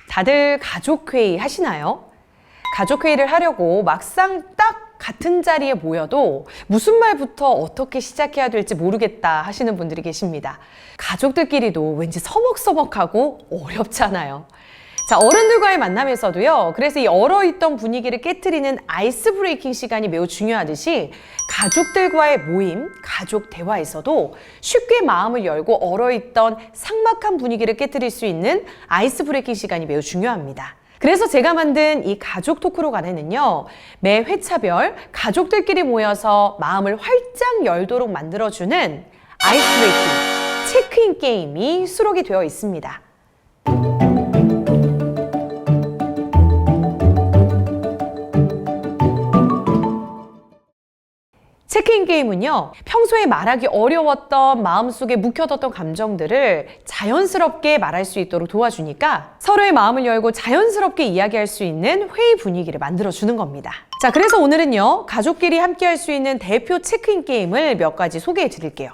다들 가족회의 하시나요? 가족회의를 하려고 막상 딱 같은 자리에 모여도 무슨 말부터 어떻게 시작해야 될지 모르겠다 하시는 분들이 계십니다. 가족들끼리도 왠지 서먹서먹하고 어렵잖아요. 자, 어른들과의 만남에서도요. 그래서 이 얼어있던 분위기를 깨트리는 아이스 브레이킹 시간이 매우 중요하듯이 가족들과의 모임, 가족 대화에서도 쉽게 마음을 열고 얼어있던 삭막한 분위기를 깨트릴 수 있는 아이스 브레이킹 시간이 매우 중요합니다. 그래서 제가 만든 이 가족 토크로간에는요, 매 회차별 가족들끼리 모여서 마음을 활짝 열도록 만들어주는 아이스 브레이킹, 체크인 게임이 수록이 되어 있습니다. 체크인 게임은요, 평소에 말하기 어려웠던 마음속에 묵혀뒀던 감정들을 자연스럽게 말할 수 있도록 도와주니까 서로의 마음을 열고 자연스럽게 이야기할 수 있는 회의 분위기를 만들어주는 겁니다. 자, 그래서 오늘은요, 가족끼리 함께 할 수 있는 대표 체크인 게임을 몇 가지 소개해 드릴게요.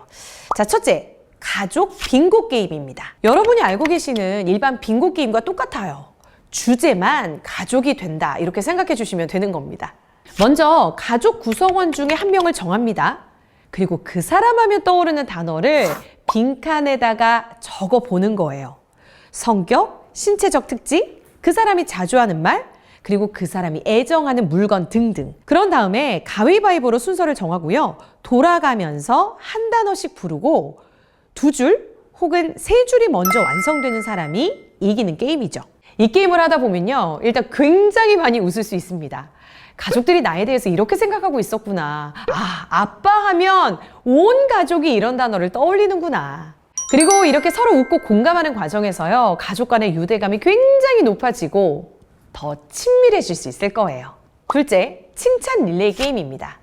자, 첫째, 가족 빙고 게임입니다. 여러분이 알고 계시는 일반 빙고 게임과 똑같아요. 주제만 가족이 된다, 이렇게 생각해 주시면 되는 겁니다. 먼저 가족 구성원 중에 한 명을 정합니다. 그리고 그 사람 하면 떠오르는 단어를 빈칸에다가 적어 보는 거예요. 성격, 신체적 특징, 그 사람이 자주 하는 말, 그리고 그 사람이 애정하는 물건 등등. 그런 다음에 가위바위보로 순서를 정하고요. 돌아가면서 한 단어씩 부르고 두 줄 혹은 세 줄이 먼저 완성되는 사람이 이기는 게임이죠. 이 게임을 하다 보면요, 일단 굉장히 많이 웃을 수 있습니다. 가족들이 나에 대해서 이렇게 생각하고 있었구나. 아, 아빠 하면 온 가족이 이런 단어를 떠올리는구나. 그리고 이렇게 서로 웃고 공감하는 과정에서요, 가족 간의 유대감이 굉장히 높아지고 더 친밀해질 수 있을 거예요. 둘째, 칭찬 릴레이 게임입니다.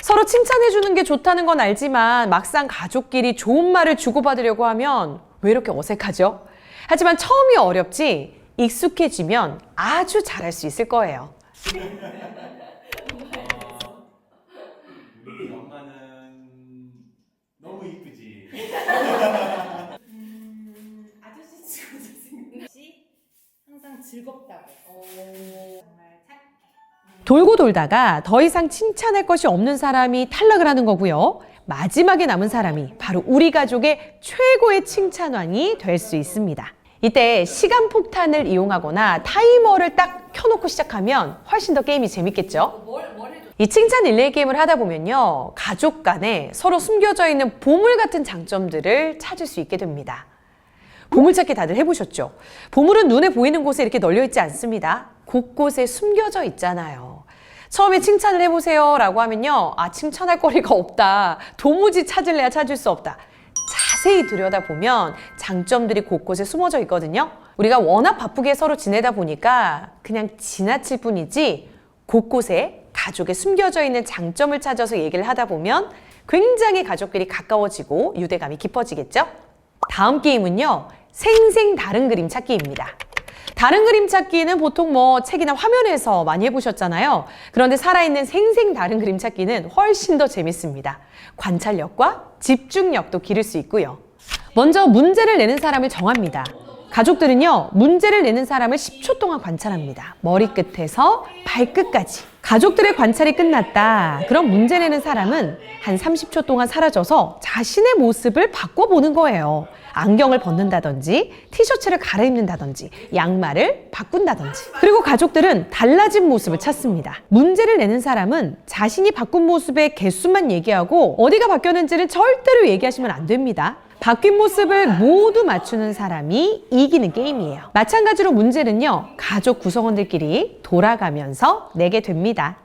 서로 칭찬해주는 게 좋다는 건 알지만 막상 가족끼리 좋은 말을 주고받으려고 하면 왜 이렇게 어색하죠? 하지만 처음이 어렵지 익숙해지면 아주 잘할 수 있을 거예요. 우리 엄마는 너무 이쁘지. 아저씨 치고 잘생겼네. 항상 즐겁다고. 정말 착해. 돌고 돌다가 더 이상 칭찬할 것이 없는 사람이 탈락을 하는 거고요. 마지막에 남은 사람이 바로 우리 가족의 최고의 칭찬왕이 될 수 있습니다. 이때 시간 폭탄을 이용하거나 타이머를 딱 켜놓고 시작하면 훨씬 더 게임이 재밌겠죠? 이 칭찬 릴레이 게임을 하다 보면요, 가족 간에 서로 숨겨져 있는 보물 같은 장점들을 찾을 수 있게 됩니다. 보물찾기 다들 해보셨죠? 보물은 눈에 보이는 곳에 이렇게 널려 있지 않습니다. 곳곳에 숨겨져 있잖아요. 처음에 칭찬을 해보세요 라고 하면요, 아, 칭찬할 거리가 없다. 도무지 찾을래야 찾을 수 없다. 자세히 들여다보면 장점들이 곳곳에 숨어져 있거든요. 우리가 워낙 바쁘게 서로 지내다 보니까 그냥 지나칠 뿐이지 곳곳에 가족에 숨겨져 있는 장점을 찾아서 얘기를 하다 보면 굉장히 가족끼리 가까워지고 유대감이 깊어지겠죠? 다음 게임은요, 생생 다른 그림 찾기입니다. 다른 그림 찾기는 보통 뭐 책이나 화면에서 많이 해보셨잖아요. 그런데 살아있는 생생 다른 그림 찾기는 훨씬 더 재밌습니다. 관찰력과 집중력도 기를 수 있고요. 먼저 문제를 내는 사람을 정합니다. 가족들은요, 문제를 내는 사람을 10초 동안 관찰합니다. 머리끝에서 발끝까지. 가족들의 관찰이 끝났다. 그럼 문제 내는 사람은 한 30초 동안 사라져서 자신의 모습을 바꿔보는 거예요. 안경을 벗는다든지, 티셔츠를 갈아입는다든지, 양말을 바꾼다든지. 그리고 가족들은 달라진 모습을 찾습니다. 문제를 내는 사람은 자신이 바꾼 모습의 개수만 얘기하고 어디가 바뀌었는지는 절대로 얘기하시면 안 됩니다. 바뀐 모습을 모두 맞추는 사람이 이기는 게임이에요. 마찬가지로 문제는요, 가족 구성원들끼리 돌아가면서 내게 됩니다.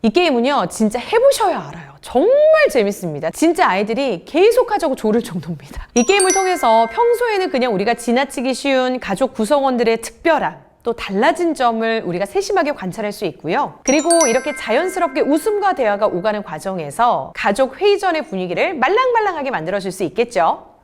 이 게임은요, 진짜 해보셔야 알아요. 정말 재밌습니다. 진짜 아이들이 계속 하자고 조를 정도입니다. 이 게임을 통해서 평소에는 그냥 우리가 지나치기 쉬운 가족 구성원들의 특별함, 또 달라진 점을 우리가 세심하게 관찰할 수 있고요. 그리고 이렇게 자연스럽게 웃음과 대화가 오가는 과정에서 가족 회의 전의 분위기를 말랑말랑하게 만들어줄 수 있겠죠.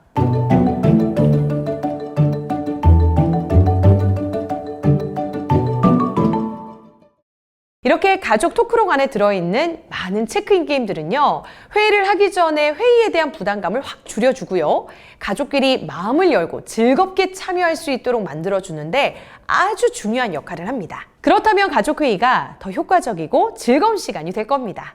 이렇게 가족 토크록 안에 들어있는 많은 체크인 게임들은요, 회의를 하기 전에 회의에 대한 부담감을 확 줄여주고요, 가족끼리 마음을 열고 즐겁게 참여할 수 있도록 만들어주는데 아주 중요한 역할을 합니다. 그렇다면 가족회의가 더 효과적이고 즐거운 시간이 될 겁니다.